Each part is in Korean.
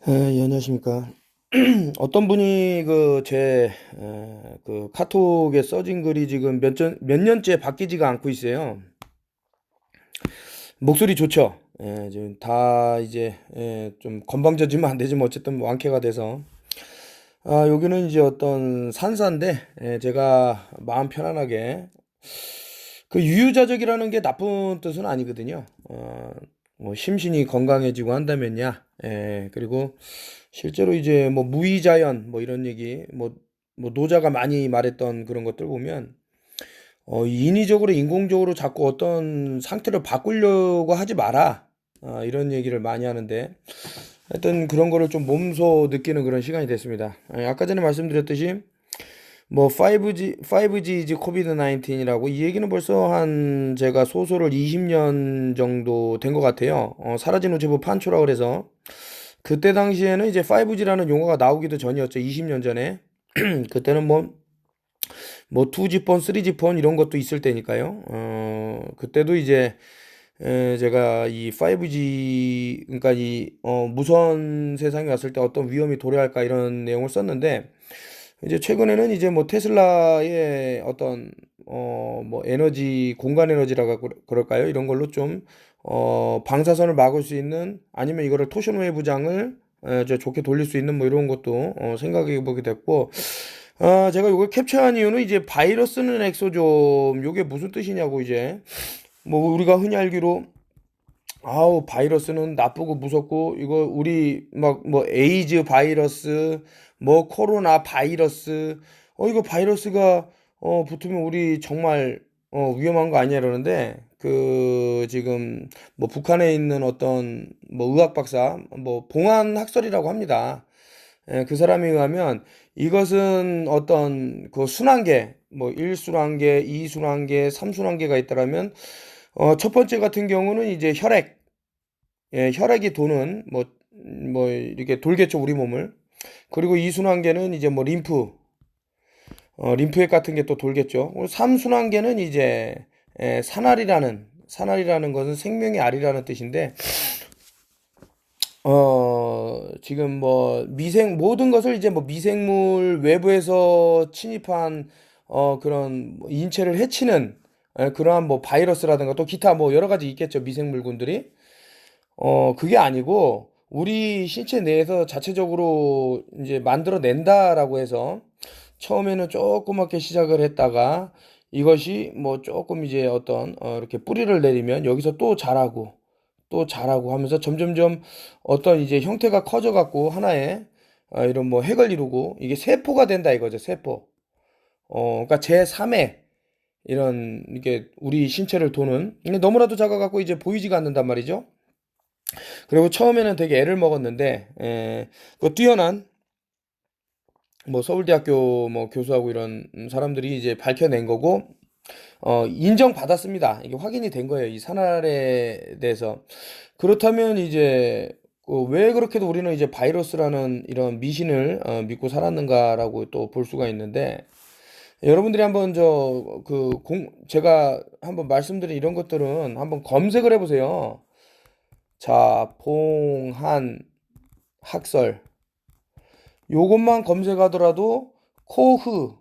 예, 안녕하십니까. 어떤 분이 그 카톡에 써진 글이 지금 몇 년째 바뀌지가 않고 있어요. 목소리 좋죠? 예, 지금 다 이제, 좀 건방져지면 안 되지만 어쨌든 완쾌가 돼서. 여기는 이제 어떤 산사인데, 제가 마음 편안하게, 그 유유자적이라는 게 나쁜 뜻은 아니거든요. 뭐 심신이 건강해지고 한다면야. 그리고 실제로 이제 뭐 무의자연 뭐 이런 얘기 뭐 노자가 많이 말했던 그런 것들 보면 인위적으로 인공적으로 자꾸 어떤 상태를 바꾸려고 하지 마라. 이런 얘기를 많이 하는데 하여튼 그런 거를 좀 몸소 느끼는 그런 시간이 됐습니다. 아까 전에 말씀드렸듯이 뭐 5G 이제 코비드 19이라고 이 얘기는 벌써 한 제가 소설을 20년 정도 된 것 같아요. 사라진 우체부 판초라 그래서 그때 당시에는 이제 5G라는 용어가 나오기도 전이었죠. 20년 전에. 그때는 뭐 2G 폰, 3G 폰 이런 것도 있을 때니까요. 그때도 이제 제가 이 5G 그러니까 무선 세상이 왔을 때 어떤 위험이 도래할까 이런 내용을 썼는데 이제 최근에는 이제 뭐 테슬라의 어떤 뭐 에너지 공간 에너지라고 그럴까요? 이런 걸로 좀 방사선을 막을 수 있는 아니면 이거를 토션 웨이브장을 저 좋게 돌릴 수 있는 뭐 이런 것도 생각해 보게 됐고 제가 이걸 캡처한 이유는 이제 바이러스는 엑소좀 요게 무슨 뜻이냐고 이제 뭐 우리가 흔히 알기로 아우 바이러스는 나쁘고 무섭고 이거 우리 막 뭐 에이즈 바이러스 뭐 코로나 바이러스 이거 바이러스가 붙으면 우리 정말 위험한 거 아니야 그러는데 그 지금 뭐 북한에 있는 어떤 뭐 의학 박사 뭐 봉한 학설이라고 합니다. 그 사람에 의하면 이것은 어떤 그 순환계 뭐 1순환계, 2순환계, 3순환계가 있다라면 첫 번째 같은 경우는 이제 혈액 혈액이 도는 뭐 이렇게 돌겠죠 우리 몸을. 그리고 이순환계는 이제 뭐 림프액 같은 게 또 돌겠죠. 그리고 삼순환계는 이제 산알이라는 것은 생명의 알이라는 뜻인데 지금 뭐 모든 것을 이제 뭐 미생물 외부에서 침입한 그런 뭐 인체를 해치는 그러한 뭐 바이러스라든가 또 기타 뭐 여러 가지 있겠죠 미생물군들이. 그게 아니고 우리 신체 내에서 자체적으로 이제 만들어낸다라고 해서 처음에는 조그맣게 시작을 했다가 이것이 뭐 조금 이제 어떤 이렇게 뿌리를 내리면 여기서 또 자라고 또 자라고 하면서 점점점 어떤 이제 형태가 커져 갖고 하나의 이런 뭐 핵을 이루고 이게 세포가 된다 이거죠 세포. 그러니까 제3의 이런 이게 우리 신체를 도는 근데 너무나도 작아 갖고 이제 보이지가 않는단 말이죠. 그리고 처음에는 되게 애를 먹었는데 그 뛰어난 뭐 서울대학교 뭐 교수하고 이런 사람들이 이제 밝혀낸 거고 인정받았습니다. 이게 확인이 된 거예요. 이 산알에 대해서. 그렇다면 이제 왜 그렇게도 우리는 이제 바이러스라는 이런 미신을 믿고 살았는가라고 또 볼 수가 있는데 여러분들이 한번 제가 한번 말씀드린 이런 것들은 한번 검색을 해보세요. 자, 봉한 학설 요것만 검색하더라도 코흐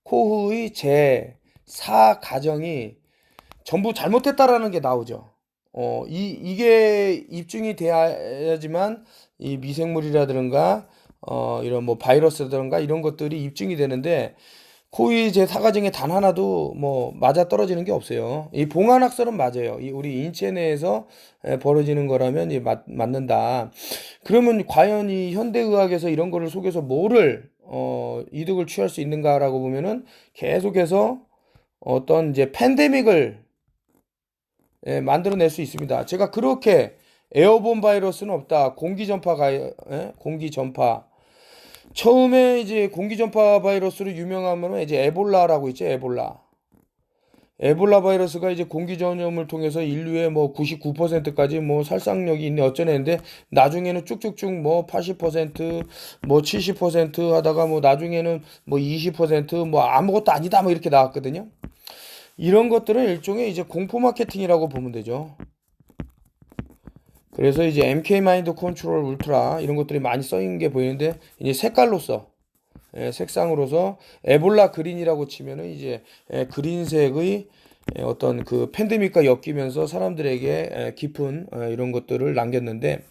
코흐의 제 4가정이 전부 잘못됐다라는 게 나오죠. 이게 입증이 돼야지만 이 미생물이라든가 이런 뭐 바이러스라든가 이런 것들이 입증이 되는데 코의 제 사가정에 단 하나도 뭐 맞아 떨어지는 게 없어요. 이 봉한학설은 맞아요. 이 우리 인체 내에서 벌어지는 거라면 맞는다. 그러면 과연 이 현대의학에서 이런 거를 속여서 뭐를 이득을 취할 수 있는가라고 보면은 계속해서 어떤 이제 팬데믹을 만들어낼 수 있습니다. 제가 그렇게 에어본 바이러스는 없다. 공기 전파. 처음에 이제 공기 전파 바이러스로 유명하면 이제 에볼라라고 있죠. 에볼라. 에볼라 바이러스가 이제 공기 전염을 통해서 인류의 뭐 99%까지 뭐 살상력이 있네 어쩌네는데 나중에는 쭉쭉쭉 뭐 80%뭐 70% 하다가 뭐 나중에는 뭐 20%뭐 아무것도 아니다 뭐 이렇게 나왔거든요. 이런 것들은 일종의 이제 공포 마케팅이라고 보면 되죠. 그래서 이제 MK 마인드 컨트롤 울트라 이런 것들이 많이 써있는 게 보이는데 이제 색깔로서 색상으로서 에볼라 그린이라고 치면은 이제 그린색의 어떤 그 팬데믹과 엮이면서 사람들에게 깊은 이런 것들을 남겼는데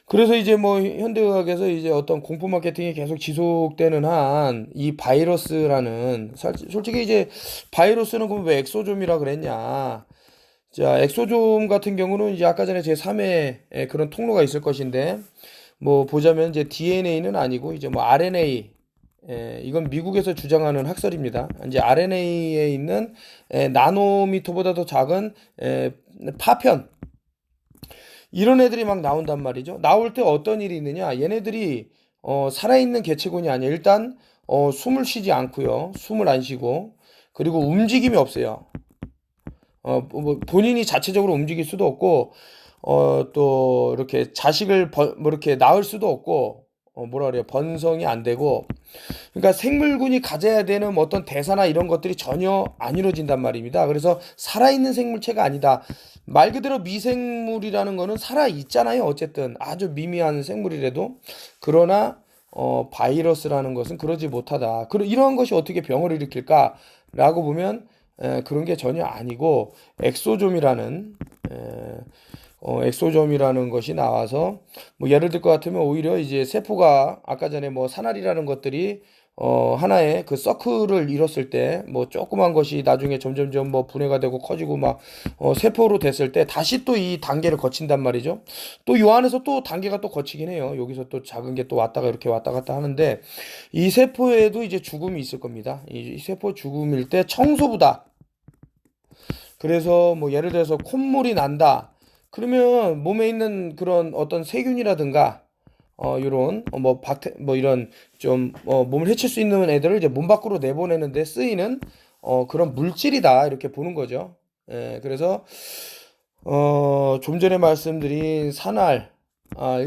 그래서 이제 뭐 현대의학에서 이제 어떤 공포 마케팅이 계속 지속되는 한 이 바이러스라는 솔직히 이제 바이러스는 그럼 왜 엑소좀이라 그랬냐? 자, 엑소좀 같은 경우는 이제 아까 전에 제 3의 그런 통로가 있을 것인데 뭐 보자면 이제 DNA는 아니고 이제 뭐 RNA 이건 미국에서 주장하는 학설입니다. 이제 RNA에 있는 나노미터보다 더 작은 파편 이런 애들이 막 나온단 말이죠. 나올 때 어떤 일이 있느냐? 얘네들이 살아있는 개체군이 아니에요. 일단 숨을 쉬지 않고요. 숨을 안 쉬고 그리고 움직임이 없어요. 뭐 본인이 자체적으로 움직일 수도 없고 또 이렇게 자식을 뭐 이렇게 낳을 수도 없고 뭐라 그래요? 번성이 안 되고 그러니까 생물군이 가져야 되는 뭐 어떤 대사나 이런 것들이 전혀 안 이루어진단 말입니다. 그래서 살아있는 생물체가 아니다. 말 그대로 미생물이라는 거는 살아있잖아요. 어쨌든 아주 미미한 생물이라도. 그러나 바이러스라는 것은 그러지 못하다. 이러한 것이 어떻게 병을 일으킬까라고 보면 그런 게 전혀 아니고 엑소좀이라는 엑소점이라는 것이 나와서 뭐 예를 들 것 같으면 오히려 이제 세포가 아까 전에 뭐 산알이라는 것들이 하나의 그 서클을 이뤘을 때 뭐 조그만 것이 나중에 점점점 뭐 분해가 되고 커지고 막 세포로 됐을 때 다시 또 이 단계를 거친단 말이죠. 또 요 안에서 또 단계가 또 거치긴 해요. 여기서 또 작은 게 또 왔다가 이렇게 왔다 갔다 하는데 이 세포에도 이제 죽음이 있을 겁니다. 이 세포 죽음일 때 청소부다. 그래서 뭐 예를 들어서 콧물이 난다. 그러면 몸에 있는 그런 어떤 세균이라든가 요런 뭐 이런 좀 몸을 해칠 수 있는 애들을 이제 몸 밖으로 내보내는데 쓰이는 그런 물질이다 이렇게 보는 거죠. 그래서 좀 전에 말씀드린 산알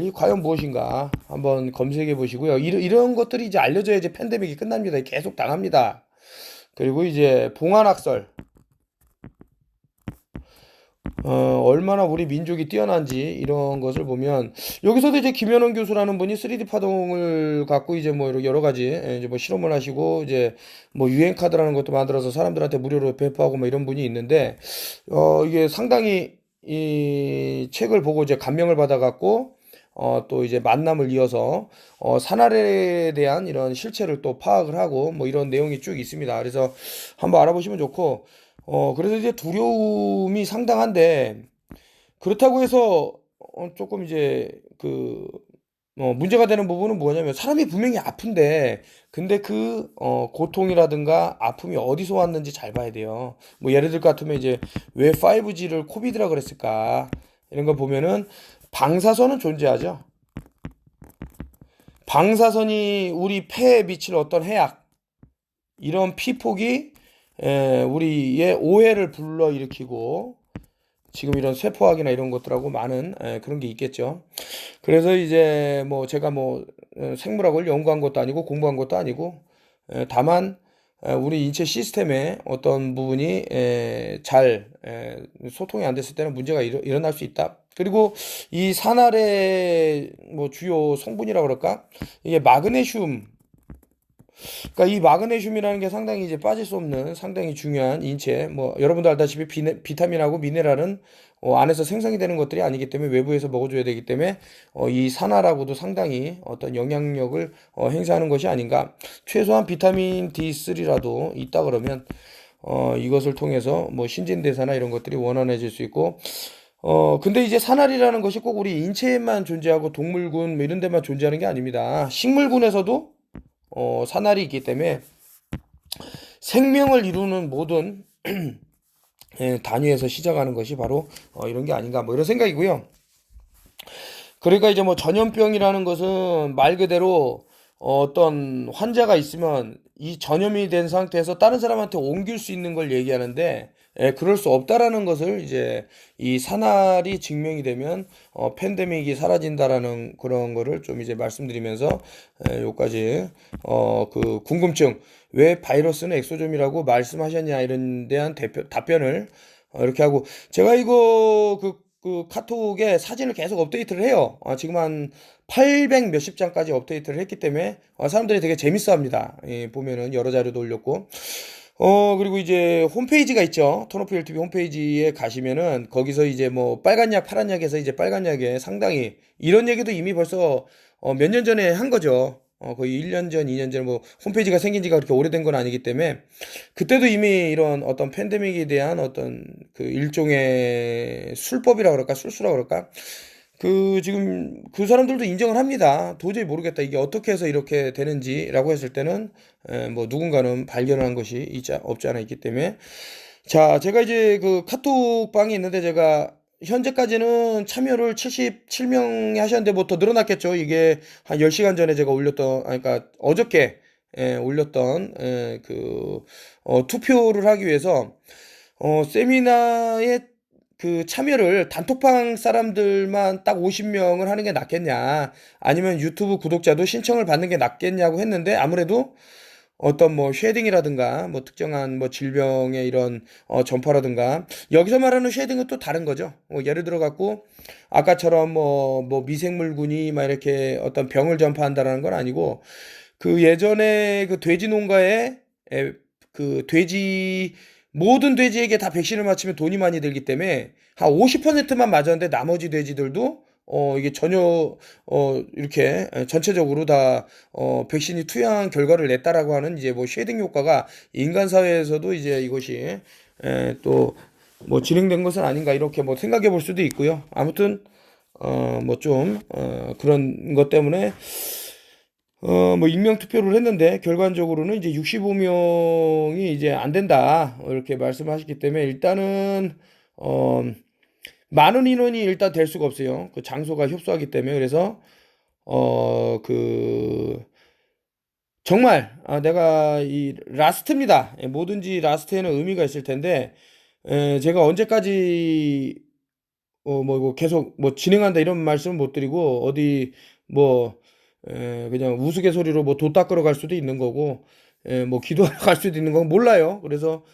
이 과연 무엇인가 한번 검색해 보시고요. 이런 것들이 이제 알려져야 이제 팬데믹이 끝납니다. 계속 당합니다. 그리고 이제 봉안학설 얼마나 우리 민족이 뛰어난지 이런 것을 보면 여기서도 이제 김현원 교수라는 분이 3D 파동을 갖고 이제 뭐 여러 가지 이제 뭐 실험을 하시고 이제 뭐 유행 카드라는 것도 만들어서 사람들한테 무료로 배포하고 뭐 이런 분이 있는데 이게 상당히 이 책을 보고 이제 감명을 받아 갖고 또 이제 만남을 이어서 산알에 대한 이런 실체를 또 파악을 하고 뭐 이런 내용이 쭉 있습니다. 그래서 한번 알아보시면 좋고 그래서 이제 두려움이 상당한데, 그렇다고 해서, 조금 이제, 문제가 되는 부분은 뭐냐면, 사람이 분명히 아픈데, 근데 고통이라든가 아픔이 어디서 왔는지 잘 봐야 돼요. 뭐, 예를 들 것 같으면 이제, 왜 5G를 코비드라 그랬을까? 이런 거 보면은, 방사선은 존재하죠. 방사선이 우리 폐에 미칠 어떤 해악, 이런 피폭이 우리의 오해를 불러일으키고 지금 이런 쇠포학이나 이런 것들하고 많은 그런 게 있겠죠. 그래서 이제 뭐 제가 뭐 생물학을 연구한 것도 아니고 공부한 것도 아니고 다만 우리 인체 시스템의 어떤 부분이 잘 소통이 안 됐을 때는 문제가 일어날 수 있다. 그리고 이 산알의 뭐 주요 성분이라고 그럴까? 이게 마그네슘 그러니까 이 마그네슘이라는 게 상당히 이제 빠질 수 없는 상당히 중요한 인체 뭐 여러분도 알다시피 비타민하고 미네랄은 안에서 생성이 되는 것들이 아니기 때문에 외부에서 먹어줘야 되기 때문에 이 산화라고도 상당히 어떤 영향력을 행사하는 것이 아닌가. 최소한 비타민 D3라도 있다 그러면 이것을 통해서 뭐 신진대사나 이런 것들이 원활해질 수 있고 근데 이제 산화이라는 것이 꼭 우리 인체에만 존재하고 동물군 뭐 이런 데만 존재하는 게 아닙니다. 식물군에서도 산알이 있기 때문에 생명을 이루는 모든 단위에서 시작하는 것이 바로 이런 게 아닌가 뭐 이런 생각이고요. 그러니까 이제 뭐 전염병이라는 것은 말 그대로 어떤 환자가 있으면 이 전염이 된 상태에서 다른 사람한테 옮길 수 있는 걸 얘기하는데 그럴 수 없다라는 것을 이제 이 산알이 증명이 되면 팬데믹이 사라진다라는 그런 거를 좀 이제 말씀드리면서 요까지 그 궁금증 왜 바이러스는 엑소점이라고 말씀하셨냐 이런 대한 답변을 이렇게 하고 제가 이거 그 카톡에 사진을 계속 업데이트를 해요. 지금 한 800 몇십 장까지 업데이트를 했기 때문에 사람들이 되게 재밌어 합니다. 보면은 여러 자료도 올렸고. 그리고 이제 홈페이지가 있죠. 톤오프 TV 홈페이지에 가시면은 거기서 이제 뭐 빨간 약, 파란 약에서 이제 빨간 약에 상당히 이런 얘기도 이미 벌써 몇 년 전에 한 거죠. 거의 1년 전, 2년 전 뭐 홈페이지가 생긴 지가 그렇게 오래된 건 아니기 때문에 그때도 이미 이런 어떤 팬데믹에 대한 어떤 그 일종의 술법이라 그럴까, 술수라 그럴까? 지금 그 사람들도 인정을 합니다. 도저히 모르겠다. 이게 어떻게 해서 이렇게 되는지라고 했을 때는 뭐 누군가는 발견한 것이 없지 않아 있기 때문에 자, 제가 이제 그 카톡방이 있는데 제가 현재까지는 참여를 77명이 하셨는데 뭐 더 늘어났겠죠. 이게 한 10시간 전에 제가 그러니까 어저께 올렸던 투표를 하기 위해서 세미나에 그 참여를 단톡방 사람들만 딱 50명을 하는 게 낫겠냐, 아니면 유튜브 구독자도 신청을 받는 게 낫겠냐고 했는데 아무래도 어떤 뭐 쉐딩이라든가 뭐 특정한 뭐 질병의 이런 전파라든가 여기서 말하는 쉐딩은 또 다른 거죠. 예를 들어 갖고 아까처럼 뭐 미생물군이 막 이렇게 어떤 병을 전파한다라는 건 아니고 그 예전에 그 돼지 농가에 그 돼지 모든 돼지에게 다 백신을 맞추면 돈이 많이 들기 때문에 한 50%만 맞았는데 나머지 돼지들도 이게 전혀 이렇게 전체적으로 다 백신이 투여한 결과를 냈다라고 하는 이제 뭐 쉐딩 효과가 인간 사회에서도 이제 이것이 또 뭐 진행된 것은 아닌가 이렇게 뭐 생각해 볼 수도 있고요. 아무튼 뭐 좀 그런 것 때문에 뭐 익명 투표를 했는데 결과적으로는 이제 65명이 이제 안 된다 이렇게 말씀하셨기 때문에 일단은 많은 인원이 일단 될 수가 없어요. 그 장소가 협소하기 때문에. 그래서 그 정말 내가 이 라스트입니다. 뭐든지 라스트에는 의미가 있을 텐데 제가 언제까지 뭐 이거 계속 뭐 진행한다 이런 말씀은 못 드리고 어디 뭐 그냥 우스갯소리로 뭐 도 닦으러 갈 수도 있는 거고 뭐 기도하러 갈 수도 있는 건 몰라요. 그래서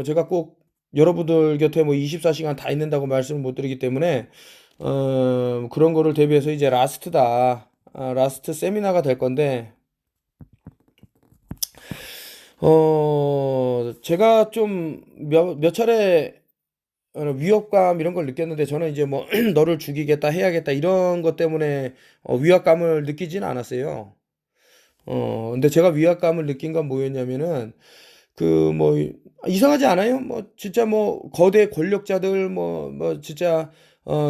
제가 꼭 여러분들 곁에 뭐 24시간 다 있는다고 말씀을 못 드리기 때문에 그런 거를 대비해서 이제 라스트다. 라스트 세미나가 될 건데 제가 좀 몇 차례 위협감 이런 걸 느꼈는데 저는 이제 뭐 너를 죽이겠다 해야겠다 이런 것 때문에 위압감을 느끼지는 않았어요. 근데 제가 위압감을 느낀 건 뭐였냐면은 뭐 이상하지 않아요? 뭐 진짜 뭐 거대 권력자들 뭐 진짜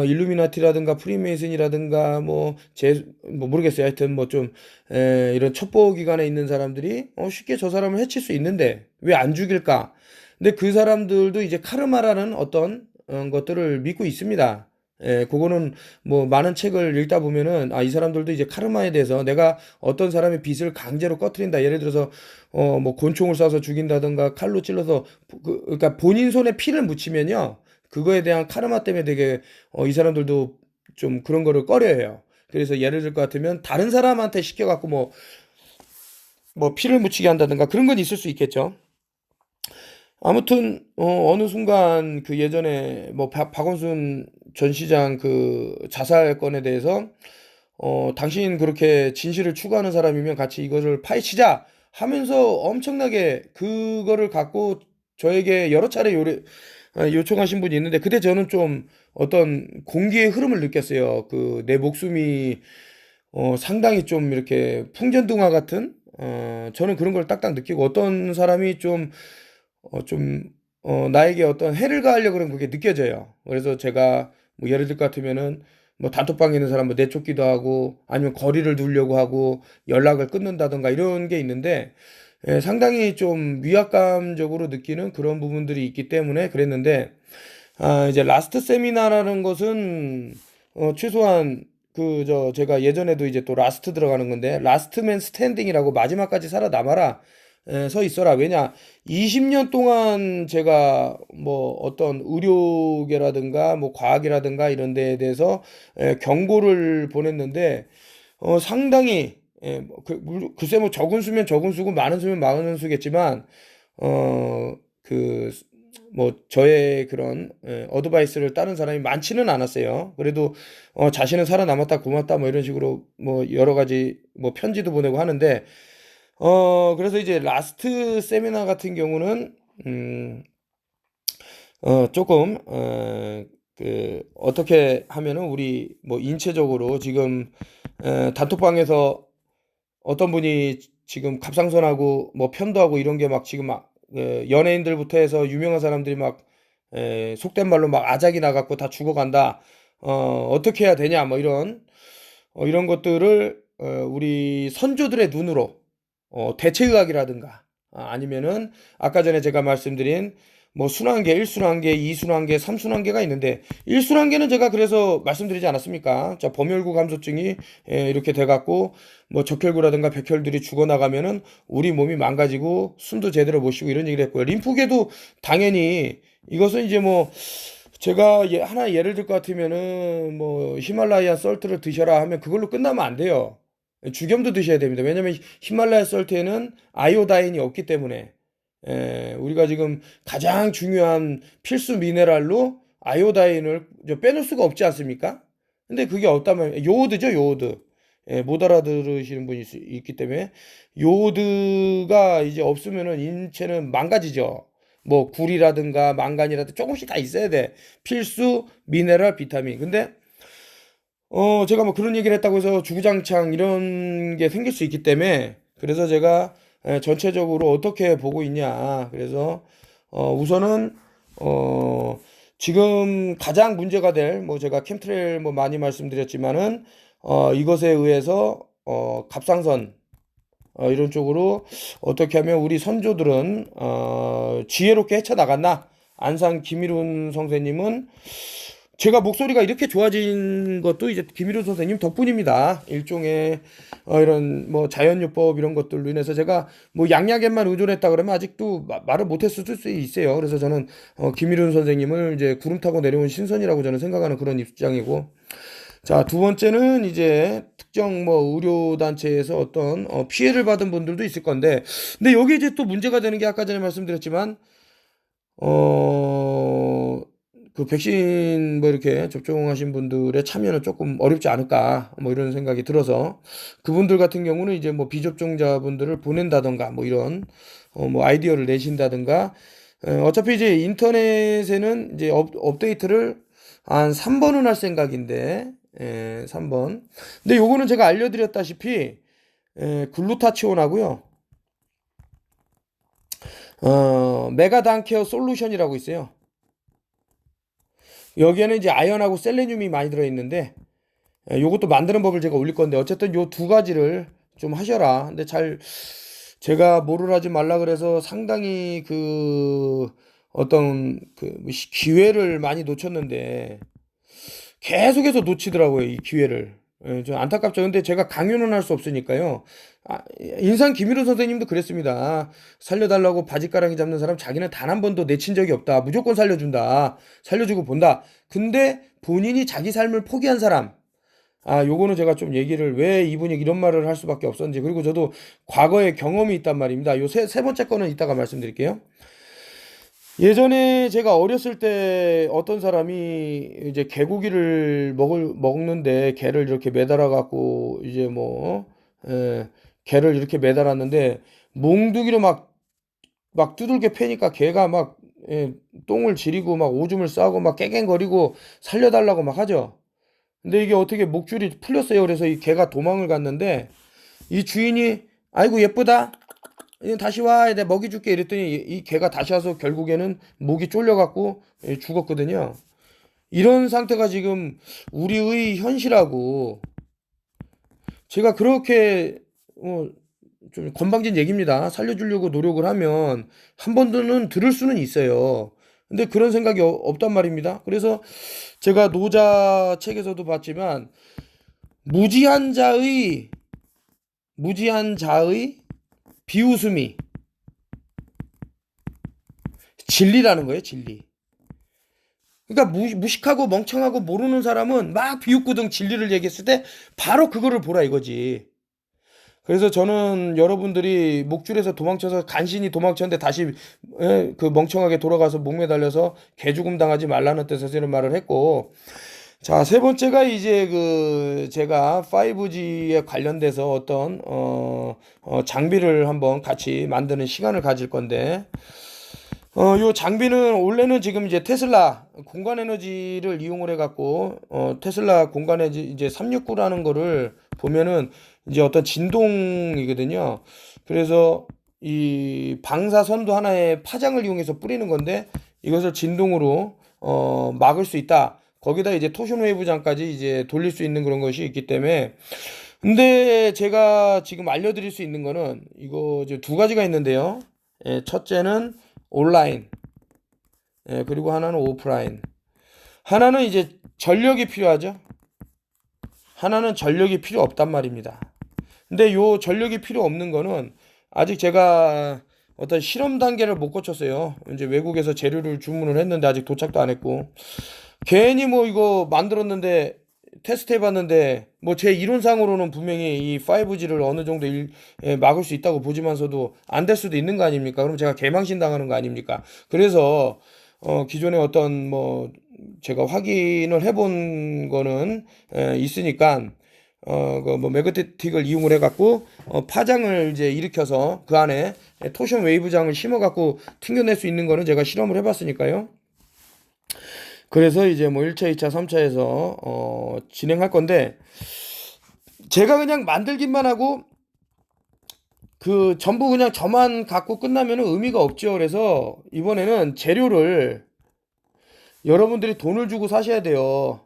일루미나티라든가 프리메이슨이라든가 뭐 모르겠어요. 하여튼 뭐 좀 이런 첩보 기관에 있는 사람들이 쉽게 저 사람을 해칠 수 있는데 왜 안 죽일까? 근데 그 사람들도 이제 카르마라는 어떤 것들을 믿고 있습니다. 그거는 뭐 많은 책을 읽다 보면은 이 사람들도 이제 카르마에 대해서 내가 어떤 사람의 빚을 강제로 꺼트린다. 예를 들어서 뭐 곤충을 쏴서 죽인다든가 칼로 찔러서 그러니까 본인 손에 피를 묻히면요. 그거에 대한 카르마 때문에 되게 이 사람들도 좀 그런 거를 꺼려해요. 그래서 예를 들 것 같으면 다른 사람한테 시켜갖고 뭐 피를 묻히게 한다든가 그런 건 있을 수 있겠죠. 아무튼 어느 순간 그 예전에 뭐 박원순 전 시장 그 자살 건에 대해서 당신 그렇게 진실을 추구하는 사람이면 같이 이거를 파헤치자 하면서 엄청나게 그거를 갖고 저에게 여러 차례 요청하신 분이 있는데 그때 저는 좀 어떤 공기의 흐름을 느꼈어요. 그 내 목숨이 상당히 좀 이렇게 풍전등화 같은 저는 그런 걸 딱딱 느끼고 어떤 사람이 좀 나에게 어떤 해를 가하려고 그런 그게 느껴져요. 그래서 제가 뭐 예를 들 것 같으면은 뭐 단톡방에 있는 사람 뭐 내쫓기도 하고 아니면 거리를 두려고 하고 연락을 끊는다던가 이런 게 있는데 상당히 좀 위압감적으로 느끼는 그런 부분들이 있기 때문에 그랬는데 이제 라스트 세미나라는 것은 최소한 제가 예전에도 이제 또 라스트 들어가는 건데 라스트맨 스탠딩이라고 마지막까지 살아남아라 서 있어라. 왜냐 20년 동안 제가 뭐 어떤 의료계라든가 뭐 과학이라든가 이런 데에 대해서 경고를 보냈는데 상당히 글쎄 뭐 적은 수면 적은 수고 많은 수면 많은 수겠지만 그 뭐 저의 그런 어드바이스를 따른 사람이 많지는 않았어요. 그래도 자신은 살아남았다 고맙다 뭐 이런 식으로 뭐 여러 가지 뭐 편지도 보내고 하는데 그래서 이제 라스트 세미나 같은 경우는 조금 그 어떻게 하면은 우리 뭐 인체적으로 지금 단톡방에서 어떤 분이 지금 갑상선하고 뭐 편도하고 이런 게 막 지금 막 연예인들부터 해서 유명한 사람들이 막 속된 말로 막 아작이 나갖고 다 죽어간다. 어떻게 해야 되냐 뭐 이런 것들을 우리 선조들의 눈으로 대체의학이라든가 아니면은 아까 전에 제가 말씀드린 뭐 순환계, 1순환계, 2순환계, 3순환계가 있는데 1순환계는 제가 그래서 말씀드리지 않았습니까? 자, 범혈구 감소증이 이렇게 돼갖고 뭐 적혈구라든가 백혈들이 죽어나가면은 우리 몸이 망가지고 숨도 제대로 못 쉬고 이런 얘기를 했고요. 림프계도 당연히 이것은 이제 뭐 제가 하나 예를 들 것 같으면은 뭐 히말라야 썰트를 드셔라 하면 그걸로 끝나면 안 돼요. 죽염도 드셔야 됩니다. 왜냐면 히말라야 썰트에는 아이오다인이 없기 때문에 우리가 지금 가장 중요한 필수 미네랄로 아이오다인을 빼놓을 수가 없지 않습니까? 근데 그게 없다면 요오드죠, 요오드. 못 알아들으시는 분이 있기 때문에 요오드가 이제 없으면은 인체는 망가지죠. 뭐 굴이라든가 망간이라든가 조금씩 다 있어야 돼. 필수 미네랄 비타민. 근데 제가 뭐 그런 얘기를 했다고 해서 주구장창 이런 게 생길 수 있기 때문에 그래서 제가 전체적으로 어떻게 보고 있냐. 그래서 우선은 지금 가장 문제가 될 뭐 제가 캠트레일 뭐 많이 말씀드렸지만은 이것에 의해서 갑상선 이런 쪽으로 어떻게 하면 우리 선조들은 지혜롭게 헤쳐나갔나? 안산 김일훈 선생님은 제가 목소리가 이렇게 좋아진 것도 이제 김일훈 선생님 덕분입니다. 일종의 이런 뭐 자연요법 이런 것들로 인해서 제가 뭐 양약에만 의존했다 그러면 아직도 말을 못했을 수 있어요. 그래서 저는 김일훈 선생님을 이제 구름 타고 내려온 신선이라고 저는 생각하는 그런 입장이고, 자, 두 번째는 이제 특정 뭐 의료단체에서 어떤 피해를 받은 분들도 있을 건데, 근데 여기 이제 또 문제가 되는 게 아까 전에 말씀드렸지만, 어, 그 백신 뭐 이렇게 접종하신 분들의 참여는 조금 어렵지 않을까, 뭐 이런 생각이 들어서, 그분들 같은 경우는 이제 뭐 비접종자분들을 보낸다던가, 뭐 이런, 뭐 아이디어를 내신다던가, 어차피 이제 인터넷에는 이제 업데이트를 한 3번은 할 생각인데, 3번. 근데 요거는 제가 알려드렸다시피, 글루타치온하고요, 메가단케어 솔루션이라고 있어요. 여기에는 이제 아연하고 셀레늄이 많이 들어있는데, 요것도 만드는 법을 제가 올릴 건데, 어쨌든 요 두 가지를 좀 하셔라. 근데 제가 뭐를 하지 말라 그래서 상당히 어떤 기회를 많이 놓쳤는데, 계속해서 놓치더라고요, 이 기회를. 좀 안타깝죠. 근데 제가 강요는 할 수 없으니까요. 인상 김일호 선생님도 그랬습니다. 살려달라고 바지가랑이 잡는 사람 자기는 단 한 번도 내친 적이 없다. 무조건 살려준다. 살려주고 본다. 근데 본인이 자기 삶을 포기한 사람. 요거는 제가 좀 얘기를 왜 이분이 이런 말을 할 수밖에 없었는지. 그리고 저도 과거에 경험이 있단 말입니다. 요 세 번째 거는 이따가 말씀드릴게요. 예전에 제가 어렸을 때 어떤 사람이 이제 개고기를 먹는데 개를 이렇게 매달아 갖고 이제 뭐 개를 이렇게 매달았는데 몽둥이로 막 두들겨 패니까 개가 막 똥을 지리고 막 오줌을 싸고 막 깨갱거리고 살려달라고 막 하죠. 근데 이게 어떻게 목줄이 풀렸어요. 그래서 이 개가 도망을 갔는데 이 주인이 아이고 예쁘다. 다시 와, 내가 먹이 줄게 이랬더니 이 개가 다시 와서 결국에는 목이 쫄려갖고 죽었거든요. 이런 상태가 지금 우리의 현실하고 제가 그렇게 좀 건방진 얘기입니다. 살려주려고 노력을 하면 한 번도는 들을 수는 있어요. 근데 그런 생각이 없단 말입니다. 그래서 제가 노자 책에서도 봤지만 무지한 자의 비웃음이 진리라는 거예요, 진리. 그러니까 무식하고 멍청하고 모르는 사람은 막 비웃고등 진리를 얘기했을 때 바로 그거를 보라 이거지. 그래서 저는 여러분들이 목줄에서 도망쳐서 간신히 도망쳤는데 다시 그 멍청하게 돌아가서 목매 달려서 개죽음 당하지 말라는 뜻에서 이런 말을 했고, 자, 세 번째가 이제 그 제가 5G에 관련돼서 어떤 장비를 한번 같이 만드는 시간을 가질 건데, 요 장비는 원래는 지금 이제 테슬라 공간 에너지를 이용을 해갖고, 테슬라 공간 에너지 이제 369라는 거를 보면은 이제 어떤 진동이거든요. 그래서 이 방사선도 하나의 파장을 이용해서 뿌리는 건데, 이것을 진동으로 막을 수 있다. 거기다 이제 토션 웨이브장까지 이제 돌릴 수 있는 그런 것이 있기 때문에. 근데 제가 지금 알려드릴 수 있는 거는 이거 이제 두 가지가 있는데요. 예, 첫째는 온라인, 예, 그리고 하나는 오프라인. 하나는 이제 전력이 필요하죠. 하나는 전력이 필요 없단 말입니다. 근데 요 전력이 필요 없는 거는 아직 제가 어떤 실험 단계를 못 거쳤어요. 이제 외국에서 재료를 주문을 했는데 아직 도착도 안 했고, 괜히 뭐 이거 만들었는데 테스트 해봤는데 뭐 제 이론상으로는 분명히 이 5G를 어느 정도 막을 수 있다고 보지만서도 안 될 수도 있는 거 아닙니까? 그럼 제가 개망신 당하는 거 아닙니까? 그래서 기존에 어떤 뭐 제가 확인을 해본 거는 있으니까 그 뭐 매그네틱을 이용을 해갖고 파장을 이제 일으켜서 그 안에 토션 웨이브장을 심어갖고 튕겨낼 수 있는 거는 제가 실험을 해봤으니까요. 그래서 이제 뭐 1차, 2차, 3차에서 진행할 건데, 제가 그냥 만들기만 하고 그 전부 그냥 저만 갖고 끝나면 의미가 없죠. 그래서 이번에는 재료를 여러분들이 돈을 주고 사셔야 돼요.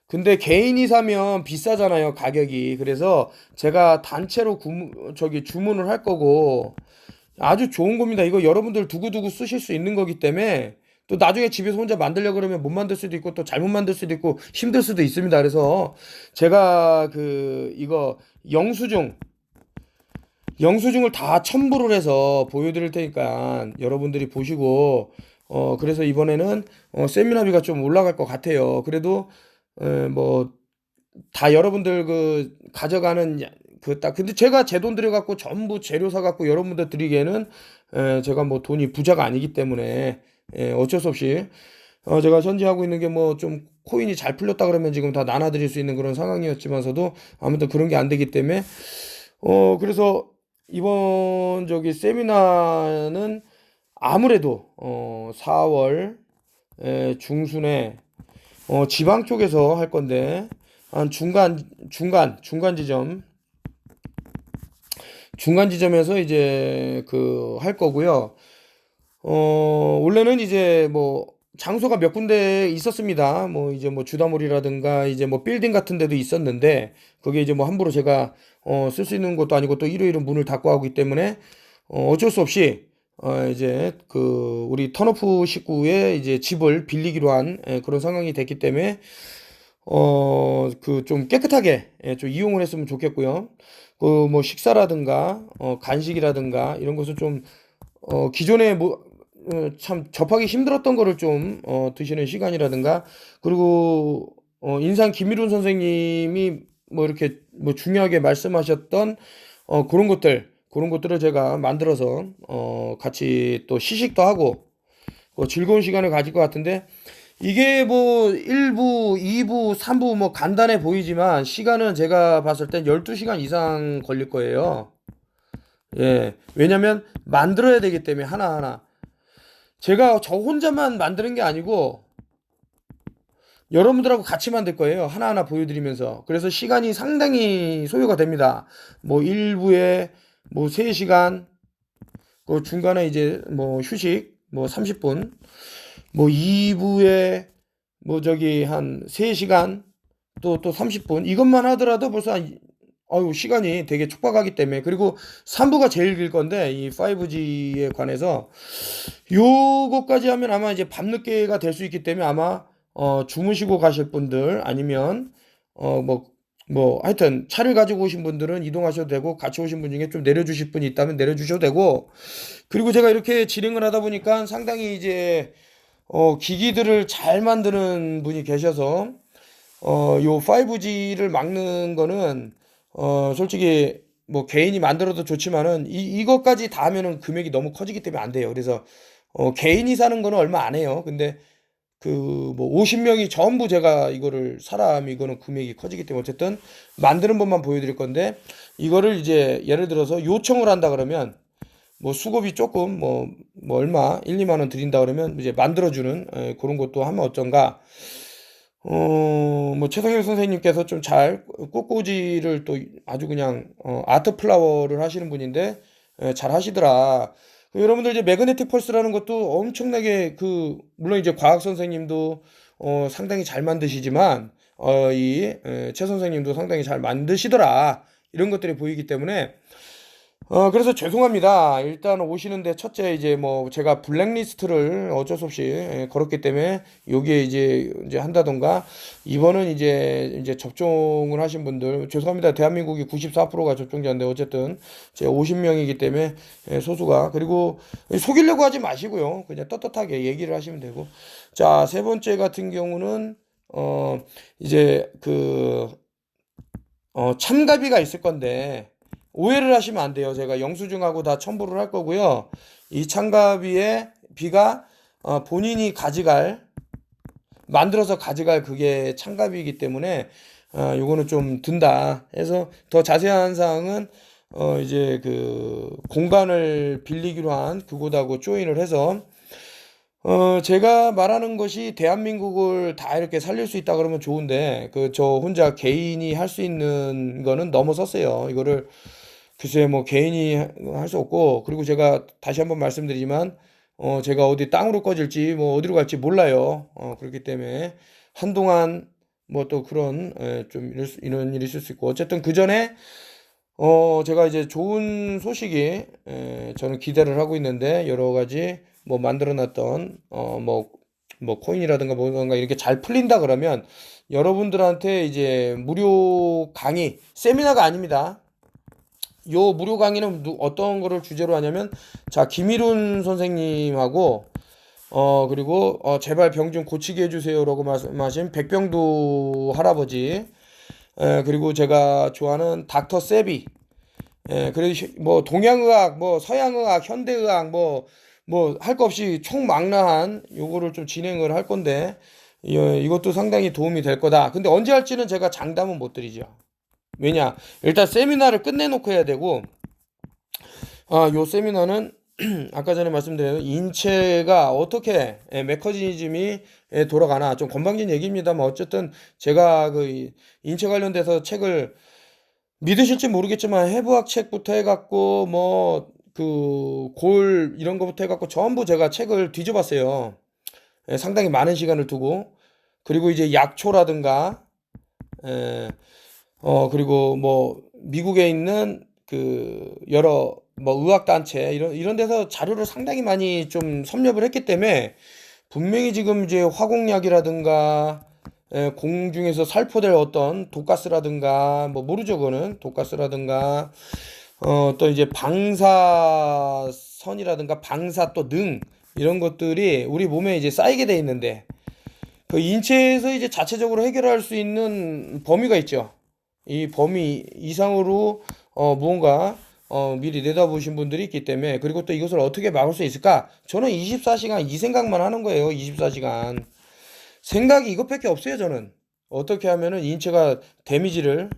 근데 개인이 사면 비싸잖아요, 가격이. 그래서 제가 단체로 주문을 할 거고, 아주 좋은 겁니다. 이거 여러분들 두고두고 쓰실 수 있는 거기 때문에, 또 나중에 집에서 혼자 만들려고 그러면 못 만들 수도 있고 또 잘못 만들 수도 있고 힘들 수도 있습니다. 그래서 제가 이거 영수증을 다 첨부를 해서 보여드릴 테니까 여러분들이 보시고, 그래서 이번에는 세미나비가 좀 올라갈 것 같아요. 그래도 뭐 다 여러분들 그 가져가는 근데 제가 제 돈 들여갖고 전부 재료 사갖고 여러분들 드리기에는 제가 뭐 돈이 부자가 아니기 때문에 어쩔 수 없이 제가 현재 하고 있는 게 뭐 좀 코인이 잘 풀렸다 그러면 지금 다 나눠드릴 수 있는 그런 상황이었지만서도 아무튼 그런 게 안 되기 때문에 그래서 이번 세미나는 아무래도 4월 중순에 지방 쪽에서 할 건데, 한 중간 지점에서 이제 할 거고요. 원래는 이제 뭐 장소가 몇 군데 있었습니다. 뭐 이제 뭐 주다몰이라든가 이제 뭐 빌딩 같은 데도 있었는데, 그게 이제 뭐 함부로 제가 쓸 수 있는 것도 아니고 또 일요일은 문을 닫고 하기 때문에 어쩔 수 없이 이제 우리 턴오프 식구의 이제 집을 빌리기로 한 그런 상황이 됐기 때문에 좀 깨끗하게 좀 이용을 했으면 좋겠고요. 뭐 식사라든가 간식이라든가 이런 것을 좀 기존에 뭐 참 접하기 힘들었던 거를 좀 드시는 시간이라든가, 그리고 인상 김일훈 선생님이 뭐 이렇게 뭐 중요하게 말씀하셨던 그런 것들을 제가 만들어서 같이 또 시식도 하고 즐거운 시간을 가질 것 같은데, 이게 뭐 1부, 2부, 3부 뭐 간단해 보이지만 시간은 제가 봤을 땐 12시간 이상 걸릴 거예요. 예. 왜냐면 만들어야 되기 때문에 하나하나. 제가 저 혼자만 만드는 게 아니고 여러분들하고 같이 만들 거예요. 하나하나 보여드리면서. 그래서 시간이 상당히 소요가 됩니다. 뭐 1부에 뭐 3시간, 그 중간에 이제 뭐 휴식 뭐 30분, 뭐 2부에 뭐 한 3시간, 또 30분, 이것만 하더라도 벌써 아유 시간이 되게 촉박하기 때문에. 그리고 3부가 제일 길 건데 이 5G에 관해서 요거까지 하면 아마 이제 밤늦게가 될 수 있기 때문에 아마 주무시고 가실 분들, 아니면 하여튼 차를 가지고 오신 분들은 이동하셔도 되고, 같이 오신 분 중에 좀 내려주실 분이 있다면 내려주셔도 되고. 그리고 제가 이렇게 진행을 하다 보니까 상당히 이제 기기들을 잘 만드는 분이 계셔서 요 5G를 막는 거는 솔직히 뭐 개인이 만들어도 좋지만은 이것까지 다 하면은 금액이 너무 커지기 때문에 안 돼요. 그래서 개인이 사는 거는 얼마 안 해요. 근데 그 뭐 50명이 전부 제가 이거를 사람 이거는 금액이 커지기 때문에 어쨌든 만드는 법만 보여드릴 건데 이거를 이제 예를 들어서 요청을 한다 그러면 뭐 수고비 조금 뭐 얼마 1, 2만 원 드린다 그러면 이제 만들어주는 그런 것도 하면 어쩐가. 뭐 최성일 선생님께서 좀 잘 꽃꽂이를 또 아주 그냥 아트 플라워를 하시는 분인데 잘 하시더라. 여러분들 이제 매그네틱 펄스라는 것도 엄청나게 물론 이제 과학 선생님도 상당히 잘 만드시지만 이최 선생님도 상당히 잘 만드시더라. 이런 것들이 보이기 때문에 그래서 죄송합니다. 일단 오시는데 첫째 이제 뭐 제가 블랙리스트를 어쩔 수 없이 걸었기 때문에 여기에 이제 한다던가 이번은 이제 접종을 하신 분들 죄송합니다. 대한민국이 94%가 접종자인데 어쨌든 제 50명이기 때문에 소수가 그리고 속이려고 하지 마시고요. 그냥 떳떳하게 얘기를 하시면 되고 자, 세 번째 같은 경우는 이제 참가비가 있을 건데 오해를 하시면 안 돼요. 제가 영수증하고 다 첨부를 할 거고요. 이 참가비의 비가 본인이 만들어서 가져갈 그게 참가비이기 때문에 요거는 좀 든다 해서 더 자세한 사항은 이제 공간을 빌리기로 한 그곳하고 조인을 해서 제가 말하는 것이 대한민국을 다 이렇게 살릴 수 있다 그러면 좋은데 저 혼자 개인이 할 수 있는 거는 넘어섰어요. 이거를 글쎄 뭐 개인이 할 수 없고 그리고 제가 다시 한번 말씀드리지만 제가 어디 땅으로 꺼질지 뭐 어디로 갈지 몰라요. 그렇기 때문에 한동안 뭐 또 그런 좀 이런 일이 있을 수 있고 어쨌든 그 전에 제가 이제 좋은 소식이 저는 기대를 하고 있는데 여러 가지 뭐 만들어놨던 뭐 코인이라든가 뭔가 이렇게 잘 풀린다 그러면 여러분들한테 이제 무료 강의 세미나가 아닙니다. 요 무료 강의는 어떤 거를 주제로 하냐면 자 김일훈 선생님하고 그리고 제발 병 좀 고치게 해주세요라고 말씀하신 백병두 할아버지 그리고 제가 좋아하는 닥터 세비 그래서 뭐 동양의학 뭐 서양의학 현대의학 뭐 할 거 없이 총망라한 요거를 좀 진행을 할 건데 이것도 상당히 도움이 될 거다. 근데 언제 할지는 제가 장담은 못 드리죠. 왜냐? 일단 세미나를 끝내놓고 해야 되고, 요 세미나는 아까 전에 말씀드린 인체가 어떻게 메커니즘이 돌아가나 좀 건방진 얘기입니다만 어쨌든 제가 인체 관련돼서 책을 믿으실지 모르겠지만 해부학 책부터 해갖고 뭐 골 이런 거부터 해갖고 전부 제가 책을 뒤져봤어요. 상당히 많은 시간을 두고 그리고 이제 약초라든가 그리고 뭐 미국에 있는 여러 뭐 의학단체 이런 데서 자료를 상당히 많이 좀 섭렵을 했기 때문에 분명히 지금 이제 화공약이라든가 공중에서 살포될 어떤 독가스라든가 뭐 모르죠 그거는 독가스라든가 또 이제 방사선이라든가 방사 또 능 이런 것들이 우리 몸에 이제 쌓이게 돼 있는데 그 인체에서 이제 자체적으로 해결할 수 있는 범위가 있죠. 이 범위 이상으로 무언가 미리 내다보신 분들이 있기 때문에 그리고 또 이것을 어떻게 막을 수 있을까? 저는 24시간 이 생각만 하는 거예요. 24시간. 생각이 이것밖에 없어요, 저는. 어떻게 하면은 인체가 데미지를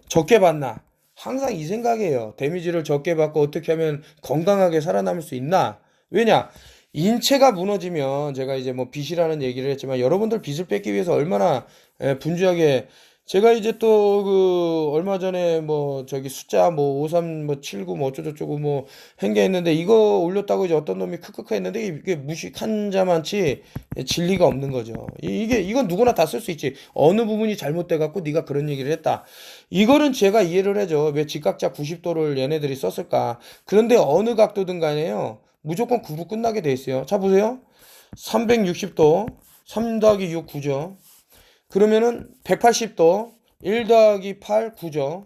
적게 받나? 항상 이 생각이에요. 데미지를 적게 받고 어떻게 하면 건강하게 살아남을 수 있나? 왜냐? 인체가 무너지면 제가 이제 뭐 빚이라는 얘기를 했지만 여러분들 빚을 뺏기 위해서 얼마나 분주하게 제가 이제 또 얼마 전에 뭐 저기 숫자 뭐 53 뭐 79 뭐 어쩌고저쩌고 뭐 행개했는데 이거 올렸다고 이제 어떤 놈이 크크크 했는데 이게 무식한 자만치 진리가 없는 거죠. 이건 누구나 다 쓸 수 있지. 어느 부분이 잘못돼 갖고 네가 그런 얘기를 했다. 이거는 제가 이해를 해죠. 왜 직각자 90도를 얘네들이 썼을까? 그런데 어느 각도든 간에요. 무조건 9로 끝나게 돼 있어요. 자 보세요. 360도 3 더하기 6 9죠. 그러면은 180도 1 더하기 8 9죠.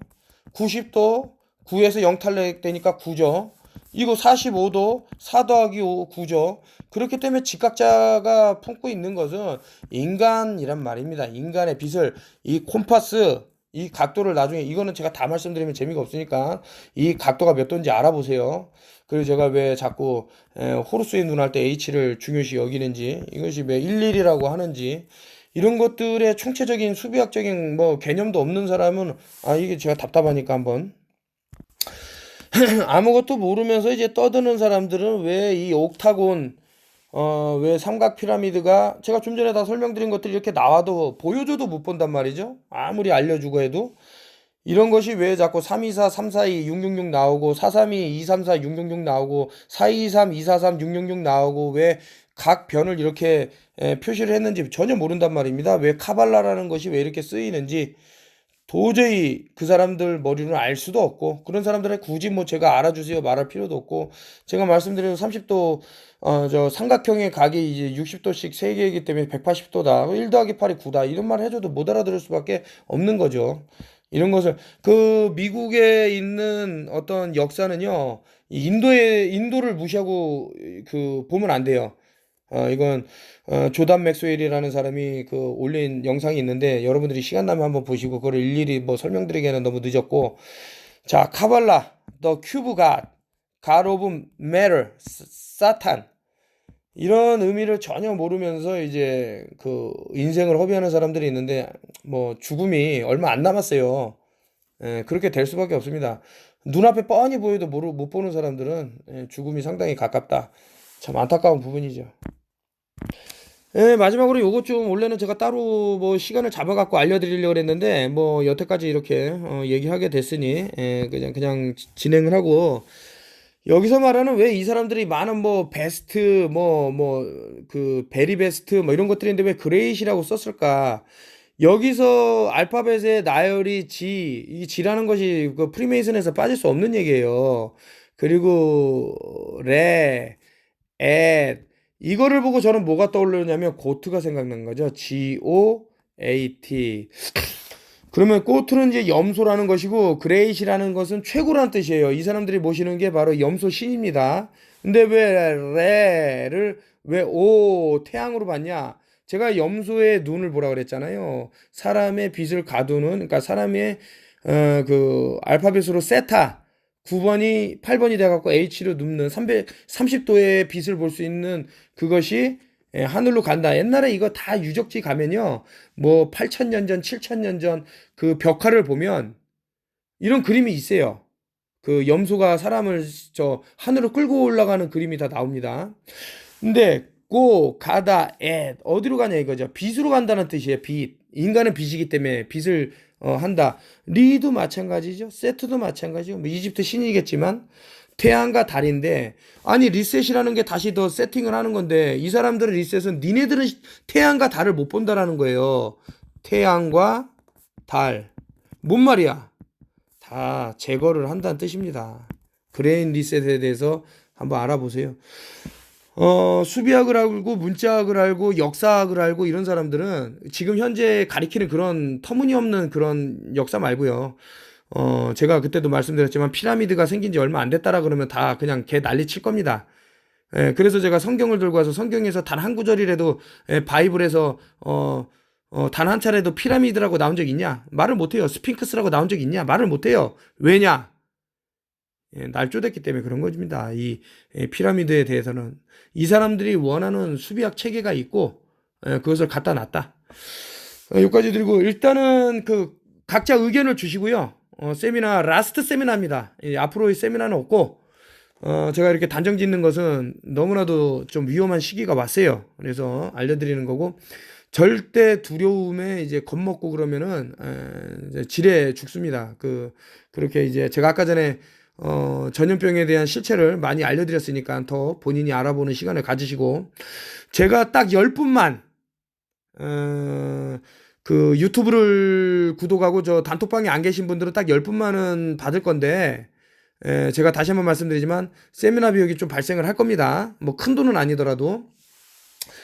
90도 9에서 0 탈락되니까 9죠. 이거 45도 4 더하기 5 9죠. 그렇기 때문에 직각자가 품고 있는 것은 인간이란 말입니다. 인간의 빛을 이 콤파스 이 각도를 나중에 이거는 제가 다 말씀드리면 재미가 없으니까 이 각도가 몇 도인지 알아보세요. 그리고 제가 왜 자꾸 호루스의 눈 할 때 H를 중요시 여기는지 이것이 왜 일일이라고 하는지 이런 것들의 총체적인 수비학적인 뭐 개념도 없는 사람은 이게 제가 답답하니까 한번 아무것도 모르면서 이제 떠드는 사람들은 왜 이 옥타곤 왜 삼각 피라미드가 제가 좀 전에 다 설명드린 것들이 이렇게 나와도 보여줘도 못 본단 말이죠. 아무리 알려주고 해도 이런 것이 왜 자꾸 324, 342, 666 나오고 432, 234, 666 나오고 423, 243, 666 나오고 왜 각 변을 이렇게 표시를 했는지 전혀 모른단 말입니다. 왜 카발라라는 것이 왜 이렇게 쓰이는지 도저히 그 사람들 머리로는 알 수도 없고 그런 사람들은 굳이 뭐 제가 알아주세요 말할 필요도 없고 제가 말씀드린 30도 저 삼각형의 각이 이제 60도씩 3개이기 때문에 180도다. 1 더하기 8이 9다. 이런 말 해줘도 못 알아들을 수밖에 없는 거죠. 이런 것을 그 미국에 있는 어떤 역사는요. 인도를 무시하고 그 보면 안 돼요. 이건 조단 맥스웰이라는 사람이 그 올린 영상이 있는데 여러분들이 시간 나면 한번 보시고 그걸 일일이 뭐 설명드리기에는 너무 늦었고 자 카발라 The Cube God God of Matter 사탄 이런 의미를 전혀 모르면서 이제 그 인생을 허비하는 사람들이 있는데 뭐 죽음이 얼마 안 남았어요. 그렇게 될 수밖에 없습니다. 눈앞에 뻔히 보여도 못 보는 사람들은 죽음이 상당히 가깝다. 참 안타까운 부분이죠. 마지막으로 요것 좀 원래는 제가 따로 뭐 시간을 잡아갖고 알려드리려고 했는데 뭐 여태까지 이렇게 얘기하게 됐으니 그냥 진행을 하고 여기서 말하는 왜 이 사람들이 많은 뭐 베스트 그 베리 베스트 뭐 이런 것들인데 왜 그레이시라고 썼을까? 여기서 알파벳의 나열이 이 G라는 것이 그 프리메이슨에서 빠질 수 없는 얘기예요. 그리고 이거를 보고 저는 뭐가 떠오르냐면 고트가 생각난 거죠. GOAT. 그러면 고트는 이제 염소라는 것이고 그레이시라는 것은 최고라는 뜻이에요. 이 사람들이 모시는 게 바로 염소 신입니다. 근데 왜 레를 왜 오 태양으로 봤냐? 제가 염소의 눈을 보라 그랬잖아요. 사람의 빛을 가두는 그러니까 사람의 그 알파벳으로 세타 9번이 8번이 돼갖고 H로 눕는 330도의 빛을 볼 수 있는 그것이 하늘로 간다. 옛날에 이거 다 유적지 가면요. 뭐 8,000년 전, 7,000년 전 그 벽화를 보면 이런 그림이 있어요. 그 염소가 사람을 저 하늘로 끌고 올라가는 그림이 다 나옵니다. 근데 가다, 어디로 가냐 이거죠. 빛으로 간다는 뜻이에요. 빛. 인간은 빛이기 때문에 빛을 한다. 리도 마찬가지죠. 세트도 마찬가지죠. 뭐 이집트 신이겠지만 태양과 달인데 아니 리셋이라는 게 다시 더 세팅을 하는 건데 이 사람들은 리셋은 니네들은 태양과 달을 못 본다라는 거예요. 태양과 달. 뭔 말이야? 다 제거를 한다는 뜻입니다. 그레인 리셋에 대해서 한번 알아보세요. 수비학을 알고 문자학을 알고 역사학을 알고 이런 사람들은 지금 현재 가리키는 그런 터무니없는 그런 역사 말고요. 제가 그때도 말씀드렸지만 피라미드가 생긴 지 얼마 안 됐다라 그러면 다 그냥 개 난리 칠 겁니다. 그래서 제가 성경을 들고 와서 성경에서 단 한 구절이라도 바이블에서 단 한 차례도 피라미드라고 나온 적 있냐? 말을 못해요. 스핑크스라고 나온 적 있냐? 말을 못해요. 왜냐? 날조됐기 때문에 그런 겁니다. 이 피라미드에 대해서는 이 사람들이 원하는 수비학 체계가 있고 그것을 갖다 놨다. 여기까지 드리고 일단은 그 각자 의견을 주시고요. 세미나 라스트 세미나입니다. 앞으로의 세미나는 없고 제가 이렇게 단정 짓는 것은 너무나도 좀 위험한 시기가 왔어요. 그래서 알려드리는 거고 절대 두려움에 이제 겁먹고 그러면은 이제 지레 죽습니다. 그렇게 이제 제가 아까 전에 전염병에 대한 실체를 많이 알려드렸으니까 더 본인이 알아보는 시간을 가지시고 제가 딱 10분만 그 유튜브를 구독하고 저 단톡방에 안 계신 분들은 딱 10분만은 받을 건데 제가 다시 한번 말씀드리지만 세미나 비용이 좀 발생을 할 겁니다. 뭐 큰 돈은 아니더라도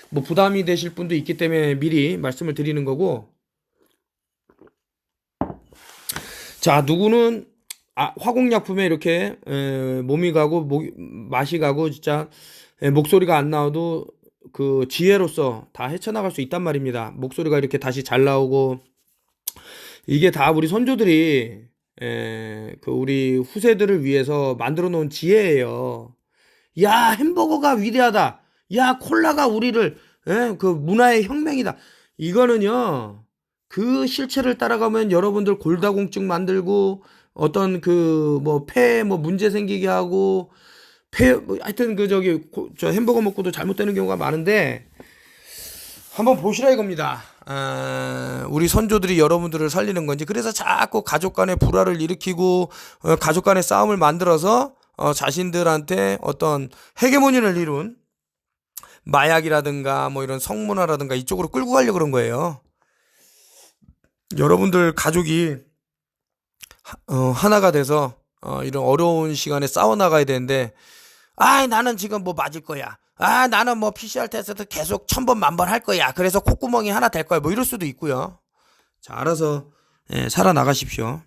뭐 부담이 되실 분도 있기 때문에 미리 말씀을 드리는 거고 자 누구는 화공약품에 이렇게 몸이 가고 맛이 가고 진짜 목소리가 안 나와도 그 지혜로서 다 헤쳐나갈 수 있단 말입니다. 목소리가 이렇게 다시 잘 나오고 이게 다 우리 선조들이 그 우리 후세들을 위해서 만들어 놓은 지혜예요. 야, 햄버거가 위대하다. 야, 콜라가 우리를 그 문화의 혁명이다. 이거는요. 그 실체를 따라가면 여러분들 골다공증 만들고 어떤 그 뭐 폐 뭐 문제 생기게 하고 폐 뭐 하여튼 그 저기 저 햄버거 먹고도 잘못되는 경우가 많은데 한번 보시라 이겁니다. 우리 선조들이 여러분들을 살리는 건지 그래서 자꾸 가족 간의 불화를 일으키고 가족 간의 싸움을 만들어서 자신들한테 어떤 헤게모니를 이룬 마약이라든가 뭐 이런 성문화라든가 이쪽으로 끌고 가려고 그런 거예요. 여러분들 가족이 하나가 돼서 이런 어려운 시간에 싸워나가야 되는데 나는 지금 뭐 맞을 거야. 나는 뭐 PCR 테스트 계속 1000번 만번 할 거야. 그래서 콧구멍이 하나 될 거야. 뭐 이럴 수도 있고요. 자, 알아서 살아나가십시오.